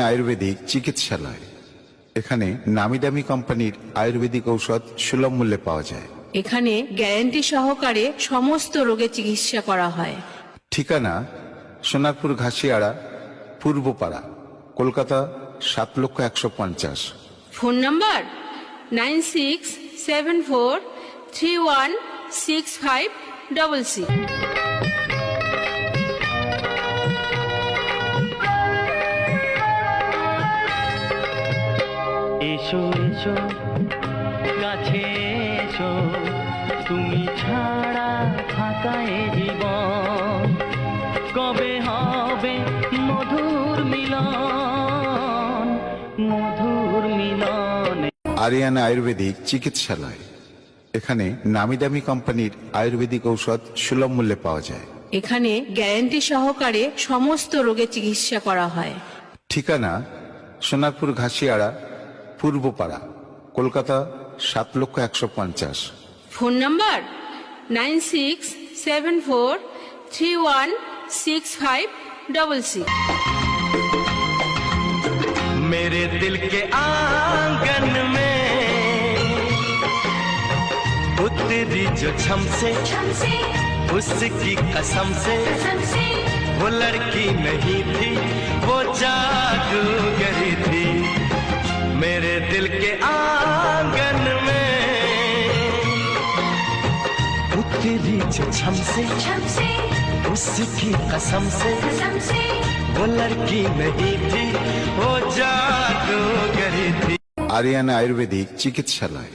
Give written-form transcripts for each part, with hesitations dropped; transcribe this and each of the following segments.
আয়ুর্বেদিক চিকিৎসালয়। এখানে নামি দামি কোম্পানির আয়ুর্বেদিক ঔষধ সুলভ মূল্যে পাওয়া যায়। এখানে গ্যারান্টি সহকারে সমস্ত রোগের চিকিৎসা করা হয়। ঠিকানা সোনারপুর ঘাসিয়াড়া, পূর্বপাড়া, কলকাতা ৭,১৫,০০০। Phone number 9674316566। এসো এসো কাছে এসো, তুমি ছাড়া ফাঁকা এ জীবন, কবে হবে মধুর মিলন, মধুর মিলন। আরিয়ানা আয়ুর্বেদিক চিকিৎসালয়। এখানে নামি দামি কোম্পানির আয়ুর্বেদিক ঔষধ সুলভ মূল্যে পাওয়া যায়। এখানে গ্যারান্টি সহকারে সমস্ত রোগের চিকিৎসা করা হয়। ঠিকানা সোনারপুর ঘাসিয়াড়া, পূর্বপাড়া, কলকাতা ৭,১৫,০০০। Phone number 9674316566। मेरे दिल के आंगन में उतरी जो छम से, उसकी कसम से वो लड़की नहीं थी, वो जादूगरी थी। मेरे दिल के आंगन में उतरी जो छम से, उसकी कसम से वो लड़की नहीं थी, वो जादूगरी थी। আরিয়ানা আয়ুর্বেদিক চিকিৎসালয়।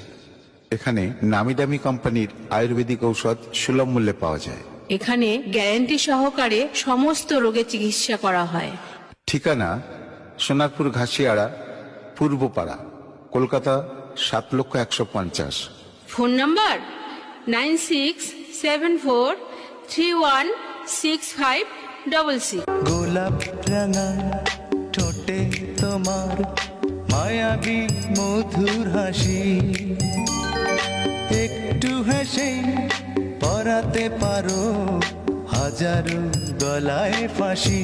এখানে নামি দামি কোম্পানির আয়ুর্বেদিক ঔষধ সুলভ মূল্যে পাওয়া যায়। এখানে গ্যারান্টি সহকারে সমস্ত রোগের চিকিৎসা করা হয়। ঠিকানা সোনারপুর ঘাসিয়াড়া, পূর্বপাড়া, কলকাতা ৭,১৫,০০০। Phone number 9674316566। গোলাপ রাঙা ঠোঁটে তোমার মায়াবী মধুর হাসি, একটু হেসে পরাতে পারো হাজারো গলায় ফাঁসি।